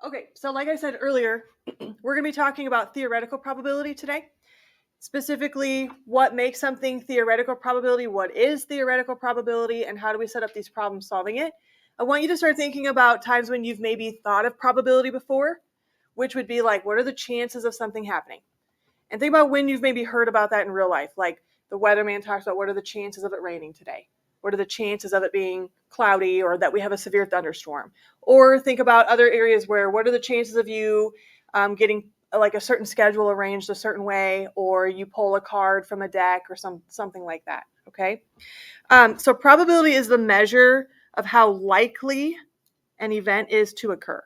Okay, so like I said earlier, we're going to be talking about theoretical probability today. Specifically, what makes something theoretical probability, what is theoretical probability, and how do we set up these problems solving it. I want you to start thinking about times when you've maybe thought of probability before, which would be like, what are the chances of something happening? And think about when you've maybe heard about that in real life, like the weatherman talks about what are the chances of it raining today? What are the chances of it being cloudy or that we have a severe thunderstorm? Or think about other areas where what are the chances of you getting like a certain schedule arranged a certain way, or you pull a card from a deck or something like that, okay? So probability is the measure of how likely an event is to occur.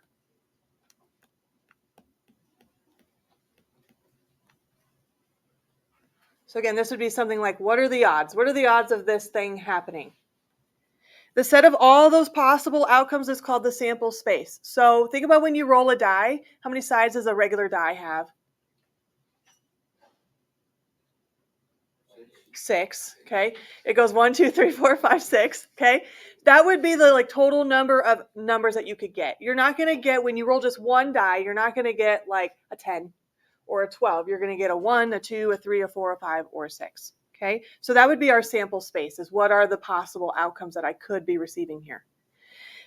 So again, this would be something like, what are the odds? What are the odds of this thing happening? The set of all those possible outcomes is called the sample space. So think about when you roll a die, how many sides does a regular die have? 6, okay? It goes 1, 2, 3, 4, 5, 6, okay? That would be the like total number of numbers that you could get. You're not going to get, when you roll just one die, you're not going to get like a 10 or a 12. You're going to get a 1, a 2, a 3, a 4, a 5, or a 6. Okay, so that would be our sample space, is what are the possible outcomes that I could be receiving here.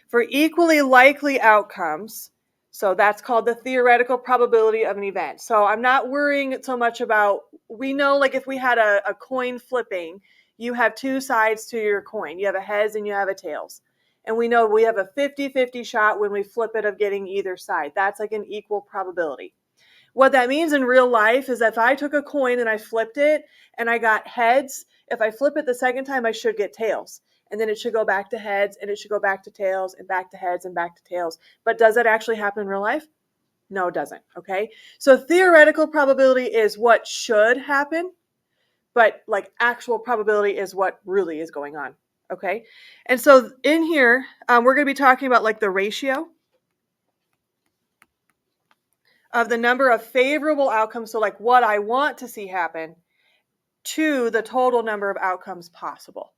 For equally likely outcomes, so that's called the theoretical probability of an event. So I'm not worrying so much about, we know like if we had a coin flipping, you have two sides to your coin. You have a heads and you have a tails. And we know we have a 50-50 shot when we flip it of getting either side. That's like an equal probability. What that means in real life is that if I took a coin and I flipped it and I got heads, if I flip it the second time, I should get tails. And then it should go back to heads and it should go back to tails and back to heads and back to tails. But does that actually happen in real life? No, it doesn't. Okay. So theoretical probability is what should happen, but like actual probability is what really is going on. Okay. And so in here, we're going to be talking about like the ratio of the number of favorable outcomes, so like what I want to see happen, to the total number of outcomes possible.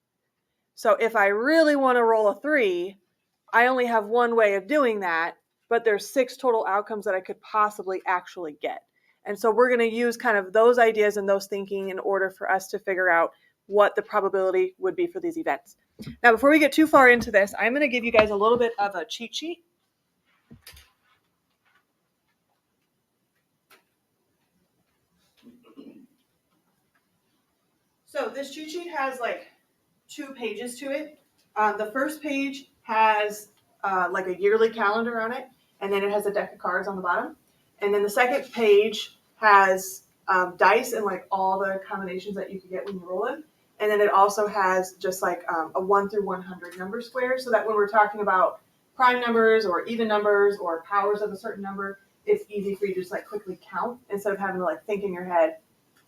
So if I really want to roll a 3, I only have one way of doing that, but there's 6 total outcomes that I could possibly actually get. And so we're going to use kind of those ideas and those thinking in order for us to figure out what the probability would be for these events. Now, before we get too far into this, I'm going to give you guys a little bit of a cheat sheet. So this cheat sheet has like 2 pages to it. The first page has like a yearly calendar on it, and then it has a deck of cards on the bottom. And then the second page has dice and like all the combinations that you can get when you roll them. And then it also has just like a 1 through 100 number square, so that when we're talking about prime numbers or even numbers or powers of a certain number, it's easy for you to just like quickly count instead of having to like think in your head,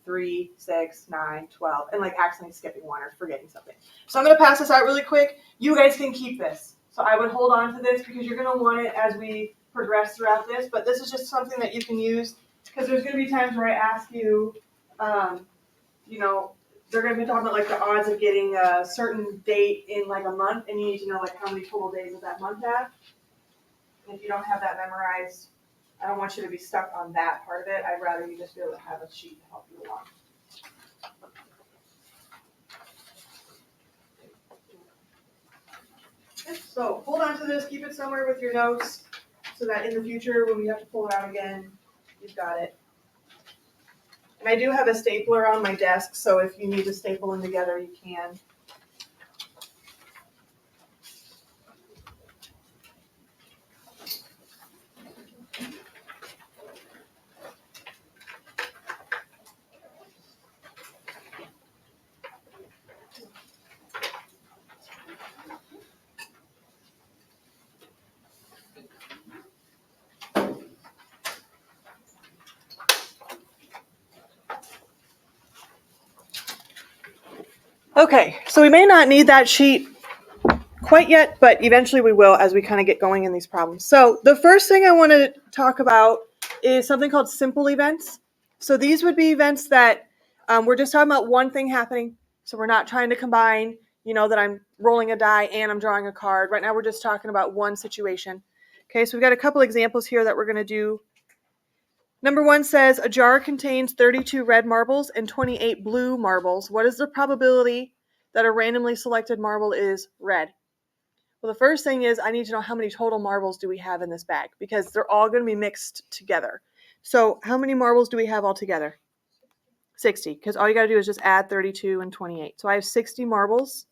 3, 6, 9, 12, and like accidentally skipping one or forgetting something. So I'm going to pass this out really quick. You guys can keep this. So I would hold on to this because you're going to want it as we progress throughout this, but this is just something that you can use because there's going to be times where I ask you, they're going to be talking about like the odds of getting a certain date in like a month, and you need to know like how many total days does that month have. And if you don't have that memorized, I don't want you to be stuck on that part of it. I'd rather you just be able to have a sheet to help you along. So hold on to this, keep it somewhere with your notes so that in the future when we have to pull it out again, you've got it. And I do have a stapler on my desk, so if you need to staple them together, you can. Okay, so we may not need that sheet quite yet, but eventually we will as we kind of get going in these problems. So the first thing I want to talk about is something called simple events. So these would be events that we're just talking about one thing happening. So we're not trying to combine, that I'm rolling a die and I'm drawing a card. Right now we're just talking about one situation. Okay, so we've got a couple examples here that we're going to do. Number 1 says a jar contains 32 red marbles and 28 blue marbles. What is the probability that a randomly selected marble is red? Well, the first thing is I need to know how many total marbles do we have in this bag, because they're all going to be mixed together. So how many marbles do we have all together? 60, because all you got to do is just add 32 and 28. So I have 60 marbles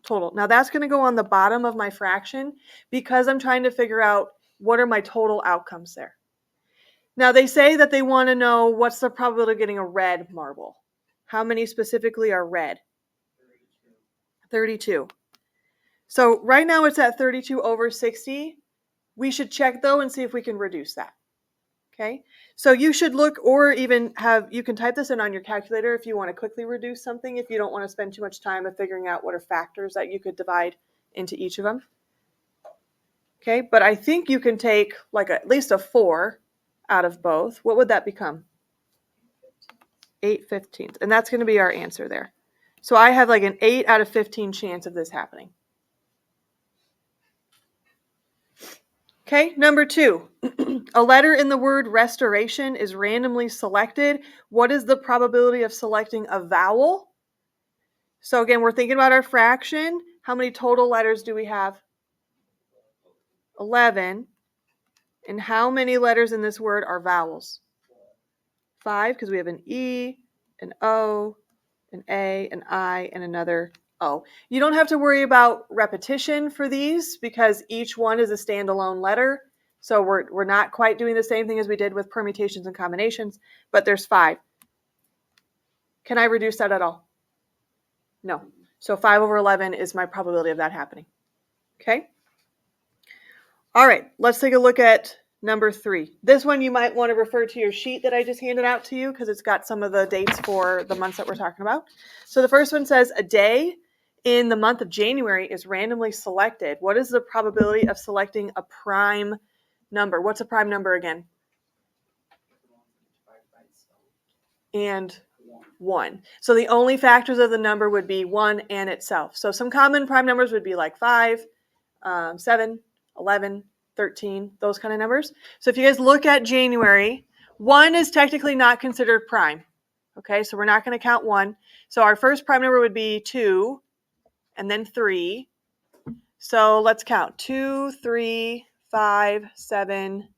total. Now that's going to go on the bottom of my fraction because I'm trying to figure out what are my total outcomes there. Now they say that they want to know what's the probability of getting a red marble. How many specifically are red? 32. So right now it's at 32 over 60. We should check though and see if we can reduce that. Okay, so you should look, or even you can type this in on your calculator if you want to quickly reduce something, if you don't want to spend too much time of figuring out what are factors that you could divide into each of them. Okay, but I think you can take like at least a 4 out of both. What would that become? 8/15. And that's going to be our answer there. So I have like an 8 out of 15 chance of this happening. Okay, number 2. A letter in the word restoration is randomly selected. What is the probability of selecting a vowel? So again, we're thinking about our fraction. How many total letters do we have? 11. And how many letters in this word are vowels? 5, because we have an E, an O, an A, an I, and another O. You don't have to worry about repetition for these because each one is a standalone letter. So we're not quite doing the same thing as we did with permutations and combinations, but there's 5. Can I reduce that at all? No. So 5 over 11 is my probability of that happening. Okay? All right, let's take a look at number 3. This one you might want to refer to your sheet that I just handed out to you because it's got some of the dates for the months that we're talking about. So the first one says a day in the month of January is randomly selected. What is the probability of selecting a prime number? What's a prime number again? And 1. So the only factors of the number would be 1 and itself. So some common prime numbers would be like 5, 7, 11, 13, those kind of numbers. So if you guys look at January, 1 is technically not considered prime. Okay, so we're not going to count 1. So our first prime number would be 2 and then 3. So let's count 2, 3, 5, 7,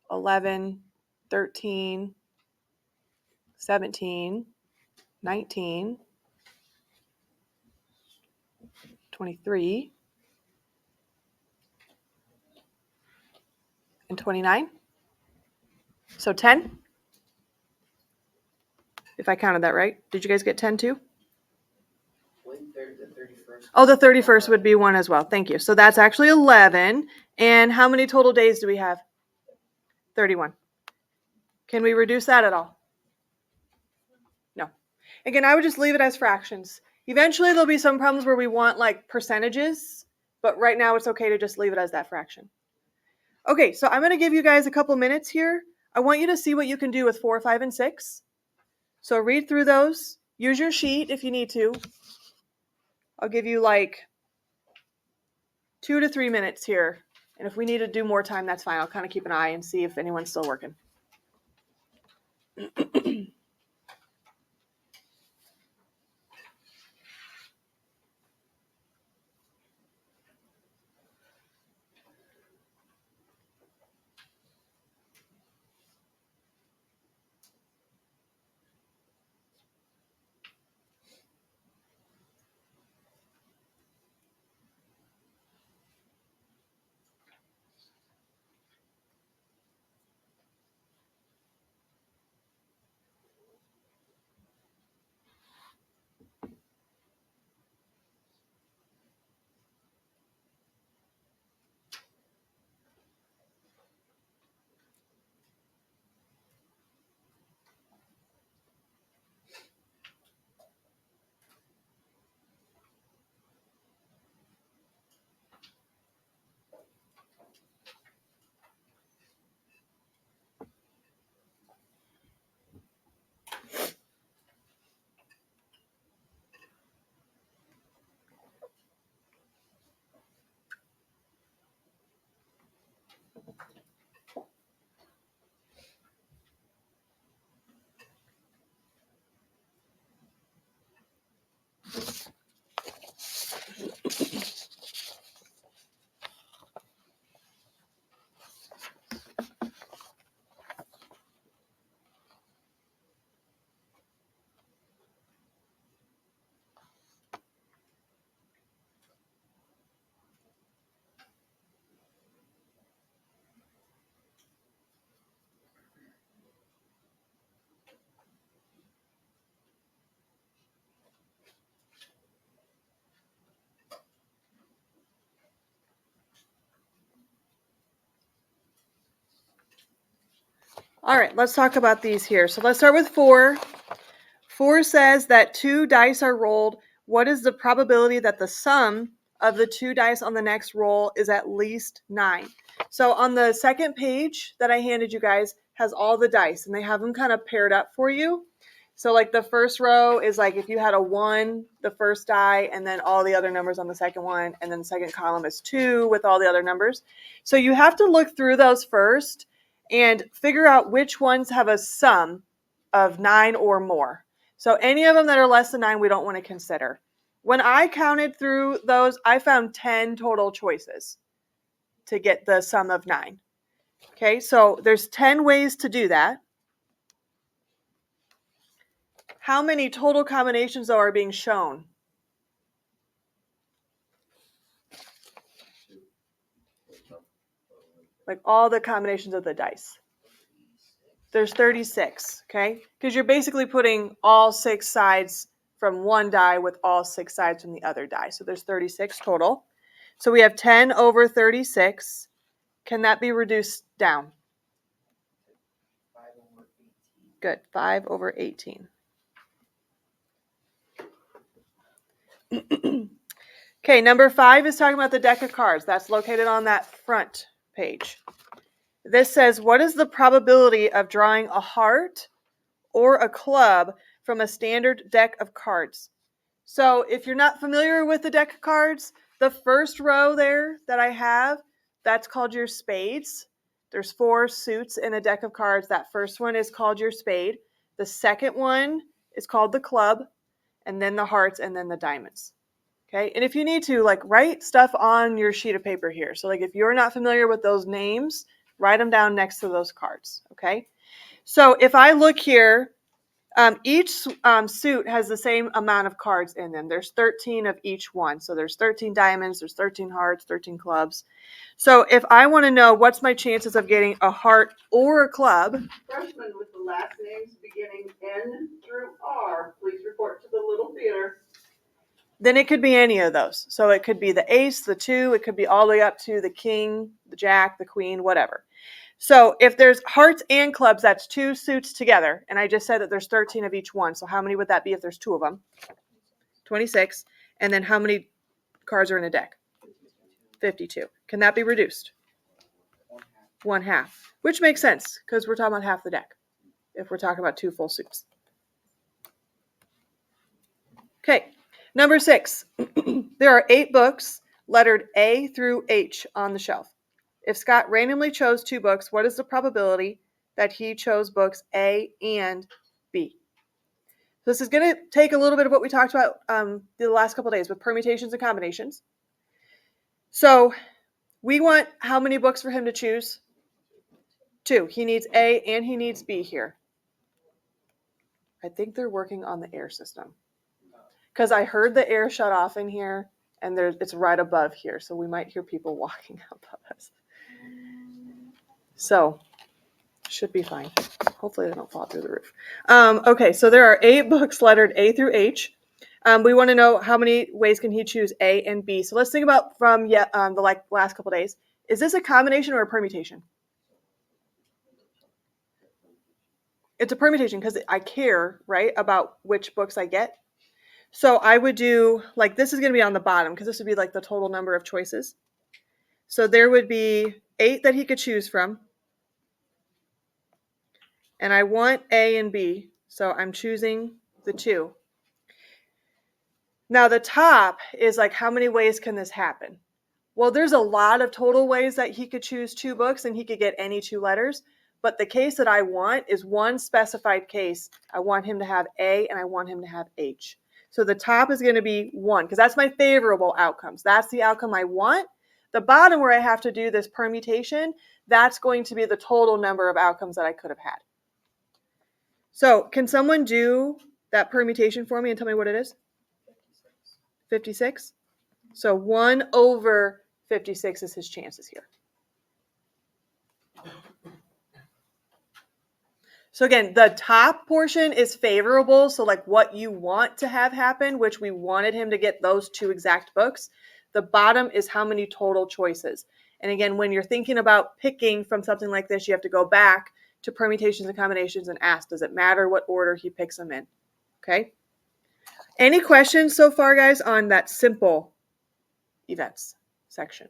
11, 13, 17, 19, 23, and 29. So 10, if I counted that right. Did you guys get 10 too? Oh, the 31st would be 1 as well. Thank you. So that's actually 11. And how many total days do we have? 31. Can we reduce that at all? No. Again, I would just leave it as fractions. Eventually, there'll be some problems where we want like percentages, but right now it's okay to just leave it as that fraction. Okay, so I'm going to give you guys a couple minutes here. I want you to see what you can do with 4, 5, and 6. So read through those. Use your sheet if you need to. I'll give you like 2 to 3 minutes here. And if we need to do more time, that's fine. I'll kind of keep an eye and see if anyone's still working. All right, let's talk about these here. So let's start with 4. 4 says that 2 dice are rolled. What is the probability that the sum of the 2 dice on the next roll is at least 9? So on the second page that I handed you guys has all the dice, and they have them kind of paired up for you. So like the first row is like if you had a 1, the first die, and then all the other numbers on the second one, and then the second column is 2 with all the other numbers. So you have to look through those first and figure out which ones have a sum of 9 or more. So any of them that are less than 9, we don't want to consider. When I counted through those, I found 10 total choices to get the sum of 9. Okay, so there's 10 ways to do that. How many total combinations, though, are being shown? Like all the combinations of the dice. There's 36, okay? Because you're basically putting all 6 sides from one die with all 6 sides from the other die. So there's 36 total. So we have 10 over 36. Can that be reduced down? 5 over 18. Good, 5 over 18. Okay, number 5 is talking about the deck of cards. That's located on that front page. This says, what is the probability of drawing a heart or a club from a standard deck of cards? So if you're not familiar with the deck of cards, the first row there that I have, that's called your spades. There's 4 suits in a deck of cards. That first one is called your spade. The second one is called the club, and then the hearts, and then the diamonds. Okay, and if you need to, like, write stuff on your sheet of paper here. So like if you're not familiar with those names, write them down next to those cards. Okay, so if I look here, each suit has the same amount of cards in them. There's 13 of each one. So there's 13 diamonds, there's 13 hearts, 13 clubs. So if I want to know what's my chances of getting a heart or a club. Freshmen with the last names beginning N through R, please report to the little theater. Then it could be any of those. So it could be the ace, the 2, it could be all the way up to the king, the jack, the queen, whatever. So if there's hearts and clubs, that's 2 suits together. And I just said that there's 13 of each one. So how many would that be if there's 2 of them? 26. And then how many cards are in a deck? 52. Can that be reduced? 1/2. Which makes sense because we're talking about half the deck if we're talking about 2 full suits. Okay, number 6. There are 8 books lettered A through H on the shelf. If Scott randomly chose 2 books, what is the probability that he chose books A and B? So this is going to take a little bit of what we talked about the last couple of days with permutations and combinations. So we want how many books for him to choose? 2. He needs A and he needs B here. I think they're working on the air system. Because I heard the air shut off in here, and it's right above here, so we might hear people walking above us. So, should be fine. Hopefully they don't fall through the roof. Okay, so there are 8 books lettered A through H. We want to know how many ways can he choose A and B. So let's think about from the last couple days. Is this a combination or a permutation? It's a permutation because I care, right, about which books I get. So I would do, like, this is going to be on the bottom because this would be like the total number of choices. So there would be 8 that he could choose from. And I want A and B, so I'm choosing the 2. Now the top is like, how many ways can this happen? Well, there's a lot of total ways that he could choose 2 books and he could get any 2 letters. But the case that I want is one specified case. I want him to have A and I want him to have H. So the top is going to be 1 because that's my favorable outcomes. That's the outcome I want. The bottom where I have to do this permutation, that's going to be the total number of outcomes that I could have had. So can someone do that permutation for me and tell me what it is? 56. So 1 over 56 is his chances here. So again, the top portion is favorable. So like what you want to have happen, which we wanted him to get those 2 exact books. The bottom is how many total choices. And again, when you're thinking about picking from something like this, you have to go back to permutations and combinations and ask, does it matter what order he picks them in? Okay. Any questions so far, guys, on that simple events section?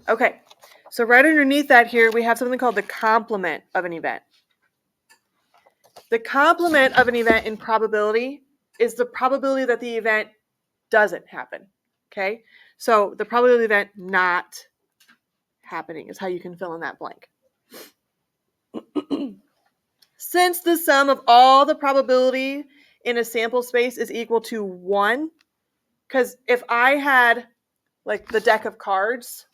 Okay. So right underneath that here, we have something called the complement of an event. The complement of an event in probability is the probability that the event doesn't happen. Okay. So the probability of the event not happening is how you can fill in that blank. Since the sum of all the probability in a sample space is equal to 1, because if I had like the deck of cards,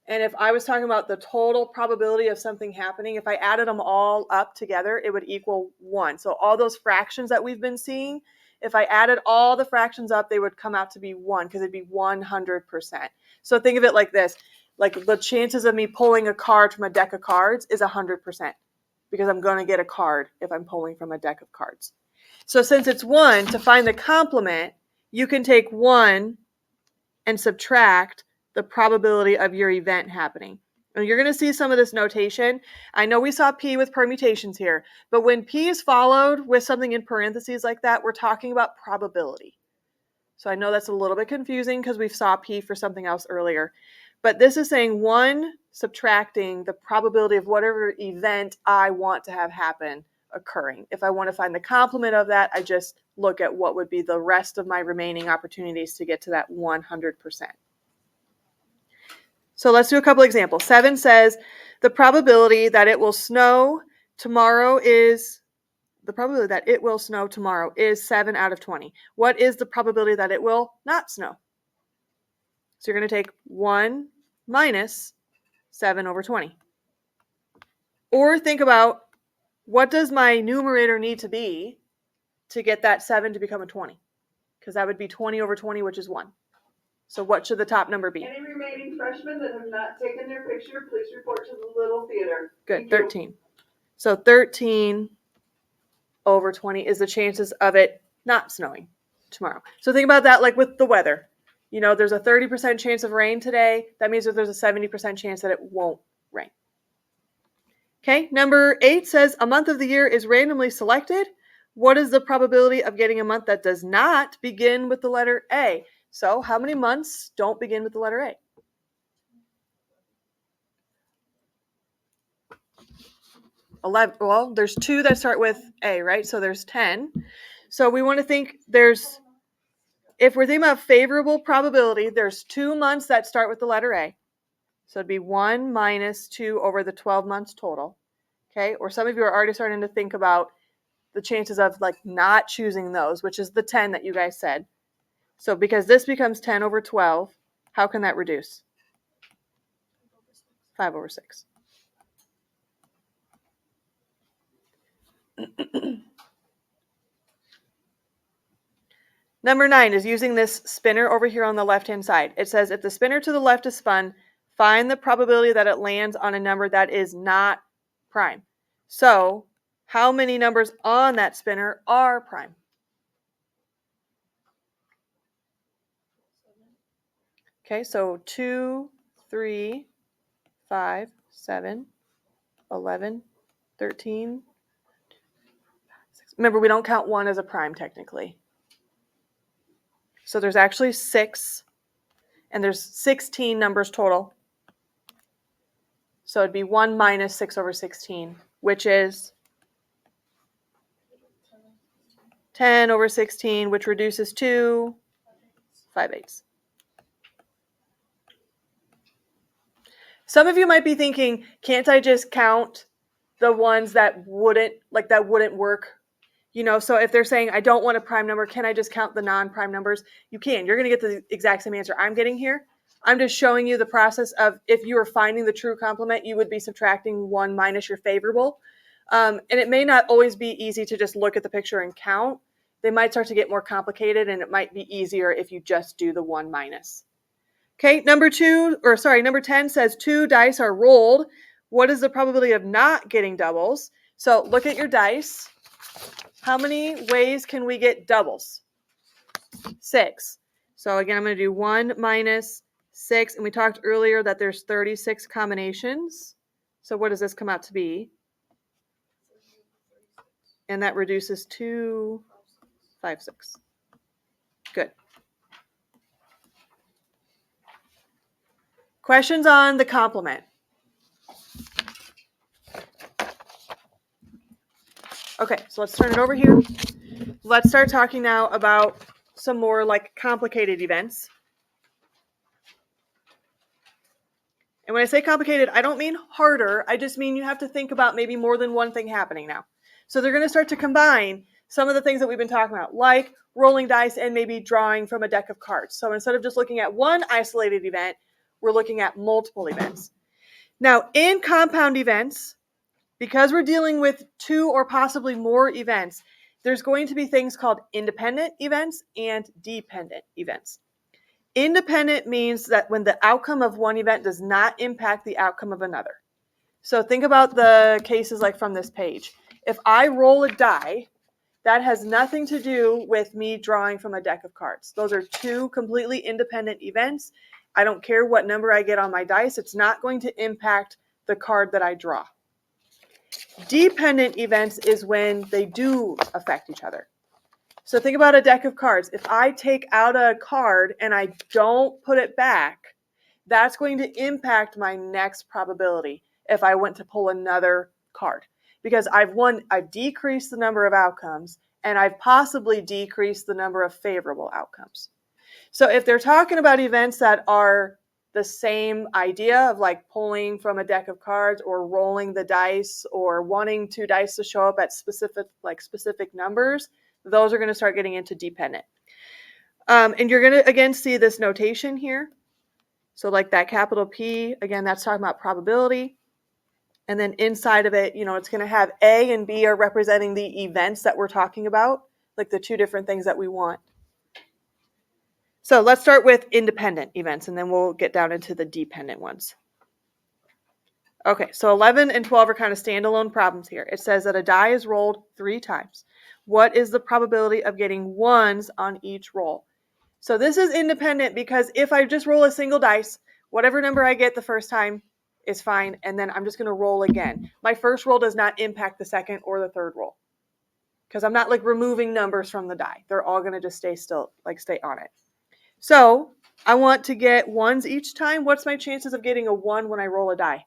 and if I was talking about the total probability of something happening, if I added them all up together, it would equal 1. So all those fractions that we've been seeing, if I added all the fractions up, they would come out to be 1 because it'd be 100%. So think of it like this. Like the chances of me pulling a card from a deck of cards is 100% because I'm going to get a card if I'm pulling from a deck of cards. So since it's 1, to find the complement, you can take 1 and subtract the probability of your event happening. And you're going to see some of this notation. I know we saw P with permutations here, but when P is followed with something in parentheses like that, we're talking about probability. So I know that's a little bit confusing because we saw P for something else earlier. But this is saying 1 subtracting the probability of whatever event I want to have happen occurring. If I want to find the complement of that, I just look at what would be the rest of my remaining opportunities to get to that 100%. So let's do a couple examples. 7 says the probability that it will snow tomorrow is 7 out of 20. What is the probability that it will not snow? So you're going to take 1 minus 7 over 20. Or think about, what does my numerator need to be to get that 7 to become a 20? Because that would be 20 over 20, which is 1. So what should the top number be? Any remaining freshmen that have not taken their picture, please report to the little theater. Good, 13. So 13 over 20 is the chances of it not snowing tomorrow. So think about that like with the weather. You know, there's a 30% chance of rain today. That means that there's a 70% chance that it won't rain. Okay, number 8 says a month of the year is randomly selected. What is the probability of getting a month that does not begin with the letter A? So how many months don't begin with the letter A? 11. Well, there's 2 that start with A, right? So there's 10. So we want to think if we're thinking about favorable probability, there's 2 months that start with the letter A. So it'd be 1 minus 2 over the 12 months total. Okay, or some of you are already starting to think about the chances of like not choosing those, which is the 10 that you guys said. So because this becomes 10 over 12, how can that reduce? 5 over 6. Number 9 is using this spinner over here on the left-hand side. It says if the spinner to the left is spun, find the probability that it lands on a number that is not prime. So how many numbers on that spinner are prime? Okay, so 2, 3, 5, 7, 11, 13. Remember, we don't count 1 as a prime technically. So there's actually 6, and there's 16 numbers total. So it'd be 1 minus 6 over 16, which is 10 over 16, which reduces to 5/8. Some of you might be thinking, can't I just count the ones that wouldn't work? You know, so if they're saying, I don't want a prime number, can I just count the non-prime numbers? You can. You're going to get the exact same answer I'm getting here. I'm just showing you the process of if you were finding the true complement, you would be subtracting 1 minus your favorable. And it may not always be easy to just look at the picture and count. They might start to get more complicated, and it might be easier if you just do the 1 minus. Okay, number 10 says 2 dice are rolled. What is the probability of not getting doubles? So look at your dice. How many ways can we get doubles? 6. So again, I'm going to do 1 minus 6. And we talked earlier that there's 36 combinations. So what does this come out to be? And that reduces to 5, 6. Good. Questions on the complement? Okay, so let's turn it over here. Let's start talking now about some more like complicated events. And when I say complicated, I don't mean harder. I just mean you have to think about maybe more than one thing happening now. So they're going to start to combine some of the things that we've been talking about, like rolling dice and maybe drawing from a deck of cards. So instead of just looking at one isolated event, we're looking at multiple events. Now, in compound events, because we're dealing with 2 or possibly more events, there's going to be things called independent events and dependent events. Independent means that when the outcome of one event does not impact the outcome of another. So think about the cases like from this page. If I roll a die, that has nothing to do with me drawing from a deck of cards. Those are 2 completely independent events. I don't care what number I get on my dice. It's not going to impact the card that I draw. Dependent events is when they do affect each other. So think about a deck of cards. If I take out a card and I don't put it back, that's going to impact my next probability if I went to pull another card. Because I've decreased the number of outcomes and I've possibly decreased the number of favorable outcomes. So if they're talking about events that are the same idea of like pulling from a deck of cards or rolling the dice or wanting 2 dice to show up at specific numbers, those are going to start getting into dependent. And you're going to, again, see this notation here. So like that capital P, again, that's talking about probability. And then inside of it, it's going to have A and B are representing the events that we're talking about, like the 2 different things that we want. So let's start with independent events, and then we'll get down into the dependent ones. Okay, so 11 and 12 are kind of standalone problems here. It says that a die is rolled 3 times. What is the probability of getting 1s on each roll? So this is independent because if I just roll a single dice, whatever number I get the first time is fine, and then I'm just going to roll again. My first roll does not impact the second or the third roll because I'm not like removing numbers from the die. They're all going to just stay on it. So I want to get 1s each time. What's my chances of getting a 1 when I roll a die?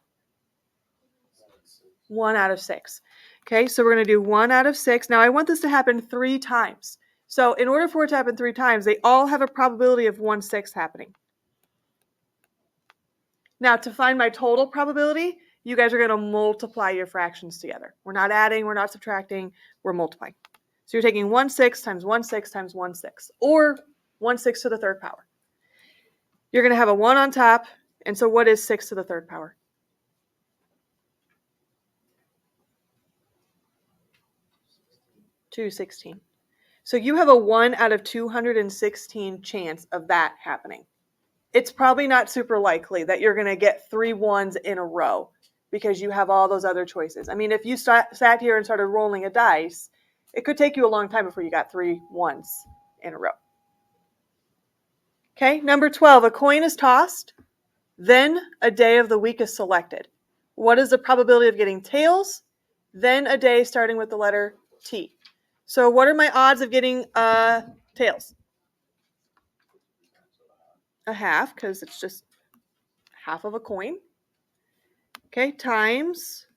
1 out of 6. Okay, so we're going to do 1 out of 6. Now I want this to happen 3 times. So in order for it to happen 3 times, they all have a probability of 1/6 happening. Now to find my total probability, you guys are going to multiply your fractions together. We're not adding, we're not subtracting, we're multiplying. So you're taking 1/6 times 1/6 times 1/6, or 1/6 to the 3rd power. You're going to have a 1 on top, and so what is 6 to the 3rd power? 216. So you have a 1 out of 216 chance of that happening. It's probably not super likely that you're going to get 3 1s in a row because you have all those other choices. I mean, if you sat here and started rolling a dice, it could take you a long time before you got 3 1s in a row. Okay, number 12, a coin is tossed, then a day of the week is selected. What is the probability of getting tails? Then a day starting with the letter T. So what are my odds of getting tails? A half, because it's just half of a coin. Okay, times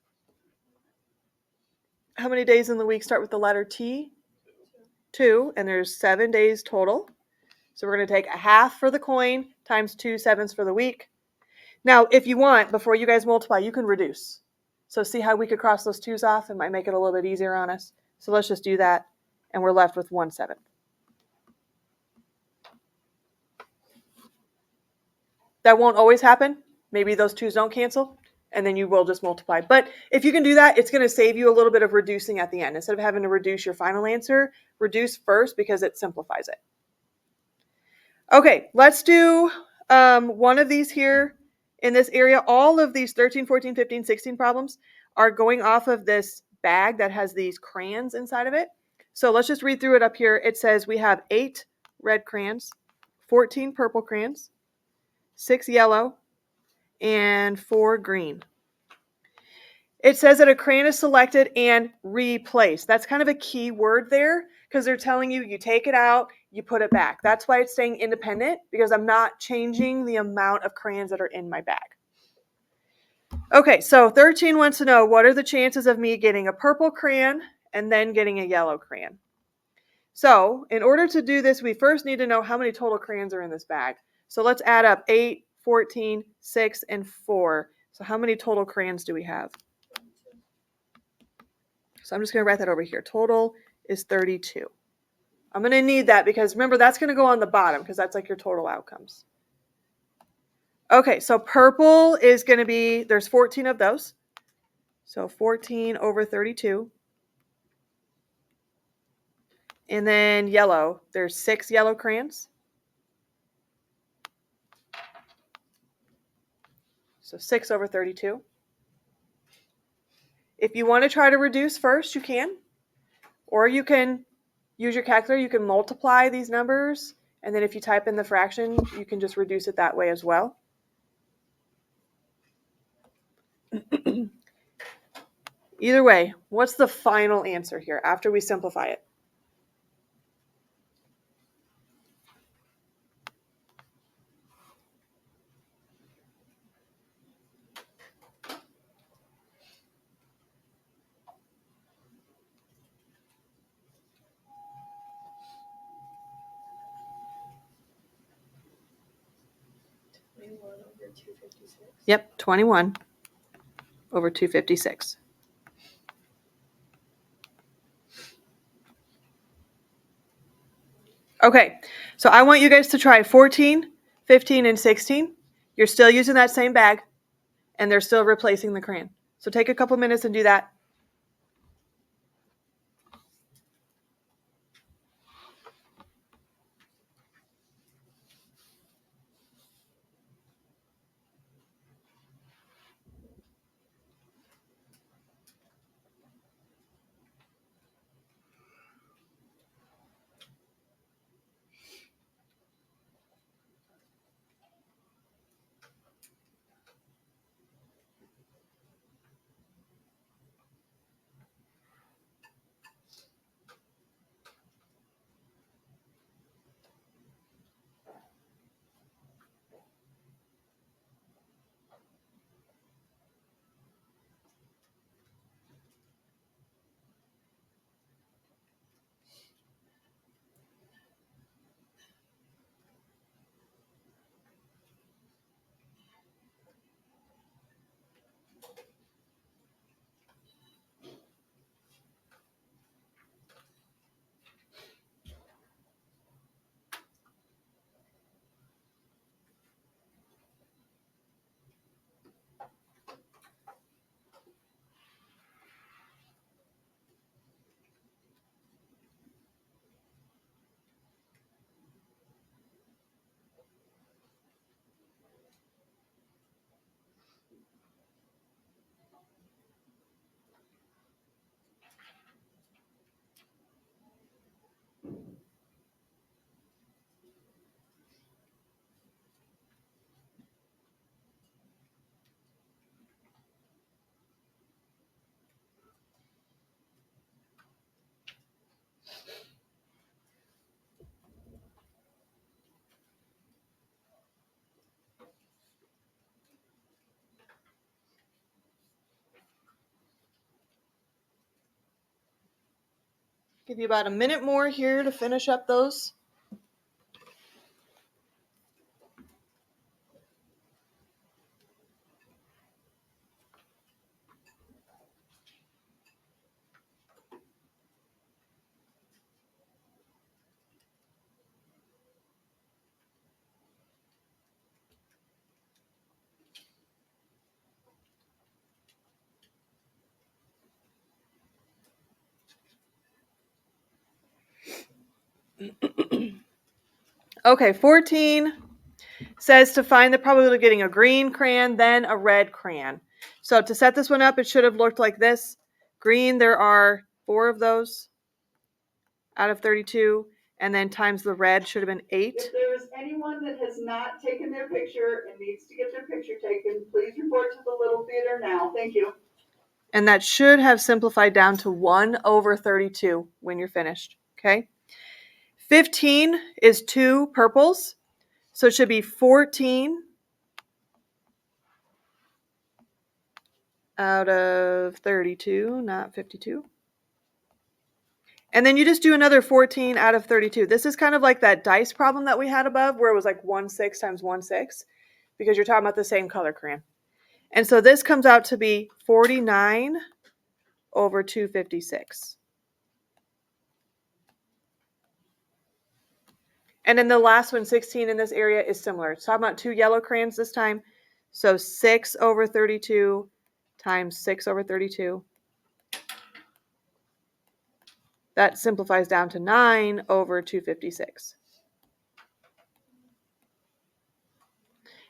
how many days in the week start with the letter T? 2, and there's 7 days total. So we're going to take a half for the coin times 2 7s for the week. Now, if you want, before you guys multiply, you can reduce. So see how we could cross those 2's off? It might make it a little bit easier on us. So let's just do that, and we're left with 1/7. That won't always happen. Maybe those 2's don't cancel, and then you will just multiply. But if you can do that, it's going to save you a little bit of reducing at the end. Instead of having to reduce your final answer, reduce first because it simplifies it. Okay, let's do one of these here in this area. All of these 13, 14, 15, 16 problems are going off of this bag that has these crayons inside of it. So let's just read through it up here. It says we have 8 red crayons, 14 purple crayons, 6 yellow, and 4 green. It says that a crayon is selected and replaced. That's kind of a key word there because they're telling you you take it out, you put it back. That's why it's saying independent, because I'm not changing the amount of crayons that are in my bag. Okay, so 13 wants to know, what are the chances of me getting a purple crayon and then getting a yellow crayon? So in order to do this, we first need to know how many total crayons are in this bag. So let's add up 8, 14, 6, and 4. So how many total crayons do we have? So I'm just going to write that over here. Total is 32. I'm going to need that because remember, that's going to go on the bottom because that's like your total outcomes. Okay, so purple is going to be, there's 14 of those. So 14 over 32. And then yellow, there's 6 yellow crayons. So 6 over 32. If you want to try to reduce first, you can. Or you can use your calculator, you can multiply these numbers. And then if you type in the fraction, you can just reduce it that way as well. Either way, what's the final answer here after we simplify it? Yep, 21 over 256. Okay, so I want you guys to try 14, 15, and 16. You're still using that same bag, and they're still replacing the crayon. So take a couple minutes and do that. Give you about a minute more here to finish up those. Okay, 14 says to find the probability of getting a green crayon, then a red crayon. So to set this one up, it should have looked like this. Green, there are 4 of those out of 32, and then times the red should have been 8. If there is anyone that has not taken their picture and needs to get their picture taken, please report to the little theater now. Thank you. And that should have simplified down to 1 over 32 when you're finished, okay? 15 is 2 purples, so it should be 14 out of 32, not 52. And then you just do another 14 out of 32. This is kind of like that dice problem that we had above where it was like 1 6 times 1 6 because you're talking about the same color crayon. And so this comes out to be 49 over 256. And then the last one, 16 in this area, is similar. It's talking about 2 yellow crayons this time. So 6 over 32 times 6 over 32. That simplifies down to 9 over 256.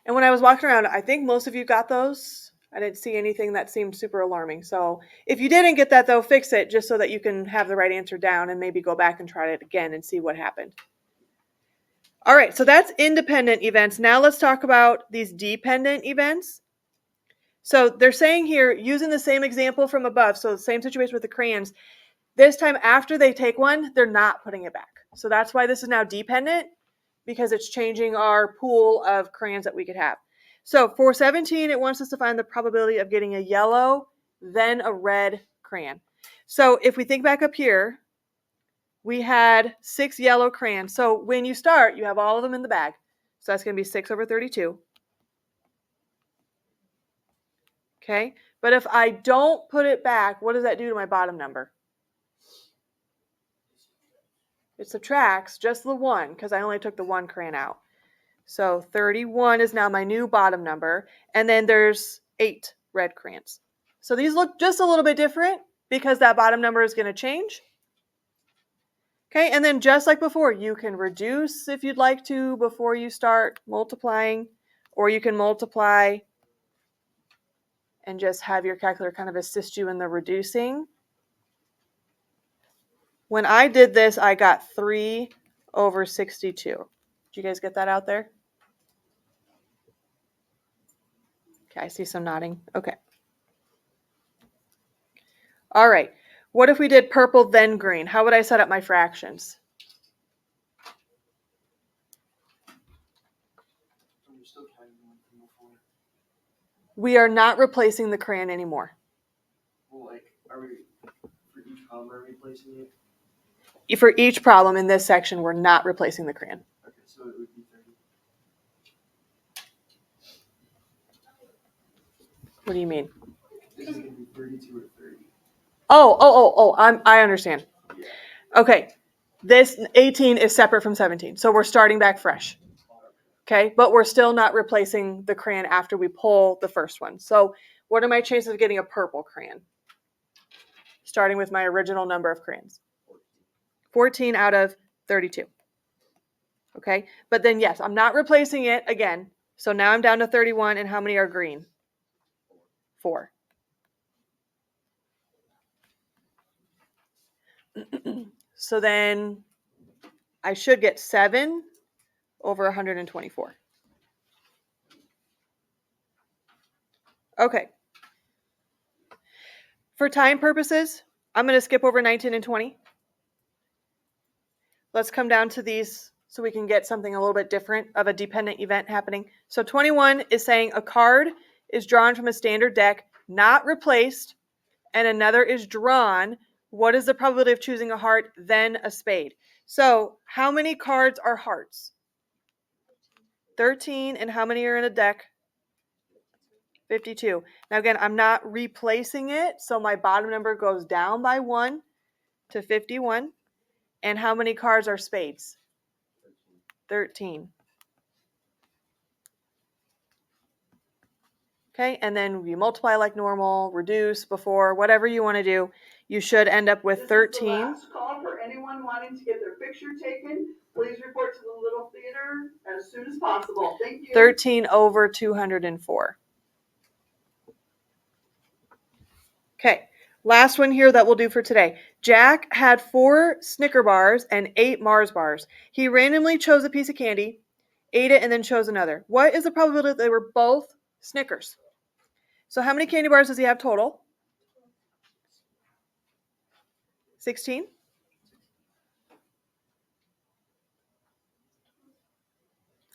And when I was walking around, I think most of you got those. I didn't see anything that seemed super alarming. So if you didn't get that, though, fix it just so that you can have the right answer down and maybe go back and try it again and see what happened. All right, so that's independent events. Now let's talk about these dependent events. So they're saying here, using the same example from above, so the same situation with the crayons, this time after they take one, they're not putting it back. So that's why this is now dependent, because it's changing our pool of crayons that we could have. So for 17, it wants us to find the probability of getting a yellow, then a red crayon. So if we think back up here, we had 6 yellow crayons. So when you start, you have all of them in the bag. So that's going to be 6 over 32. Okay, but if I don't put it back, what does that do to my bottom number? It subtracts just the 1 because I only took the 1 crayon out. So 31 is now my new bottom number. And then there's 8 red crayons. So these look just a little bit different because that bottom number is going to change. Okay, and then just like before, you can reduce if you'd like to before you start multiplying, or you can multiply and just have your calculator kind of assist you in the reducing. When I did this, I got 3 over 62. Did you guys get that out there? Okay, I see some nodding. Okay. All right. What if we did purple then green? How would I set up my fractions? We are not replacing the crayon anymore. Well, like, are we, for each column, are we replacing it? For each problem in this section, we're not replacing the crayon. Okay, so it would be 30. What do you mean? This is going to be 32 or 30. I understand. Yeah. Okay, this 18 is separate from 17, so we're starting back fresh. Okay, but we're still not replacing the crayon after we pull the first one. So what are my chances of getting a purple crayon? Starting with my original number of crayons. 14 out of 32. Okay, but then yes, I'm not replacing it again. So now I'm down to 31, and how many are green? 4. So then I should get 7 over 124. Okay. For time purposes, I'm going to skip over 19 and 20. Let's come down to these so we can get something a little bit different of a dependent event happening. So 21 is saying a card is drawn from a standard deck, not replaced, and another is drawn. What is the probability of choosing a heart, then a spade? So how many cards are hearts? 13. And how many are in a deck? 52. Now again, I'm not replacing it, so my bottom number goes down by 1 to 51. And how many cards are spades? 13. Okay, and then you multiply like normal, reduce, before, whatever you want to do. You should end up with 13. This is the last call for anyone wanting to get their picture taken. Please report to the little theater as soon as possible. Thank you. 13 over 204. Okay, last one here that we'll do for today. Jack had 4 Snicker bars and 8 Mars bars. He randomly chose a piece of candy, ate it, and then chose another. What is the probability that they were both Snickers? So how many candy bars does he have total? 16?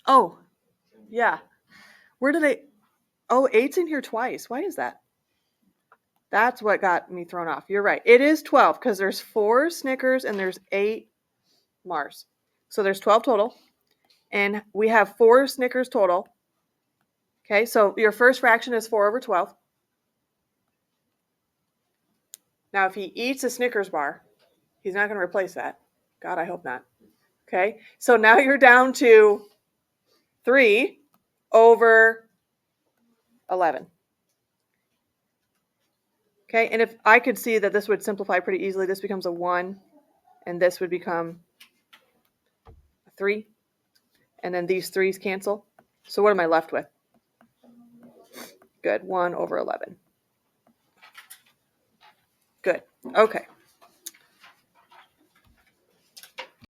Oh, yeah. Where did I? Oh, 8's in here twice. Why is that? That's what got me thrown off. You're right. It is 12 because there's 4 Snickers and there's 8 Mars. So there's 12 total. And we have 4 Snickers total. Okay, so your first fraction is 4 over 12. Now, if he eats a Snickers bar, he's not going to replace that. God, I hope not. Okay, so now you're down to 3 over 11. Okay, and if I could see that this would simplify pretty easily, this becomes a 1, and this would become a 3, and then these 3's cancel. So what am I left with? Good, 1 over 11. Good, okay.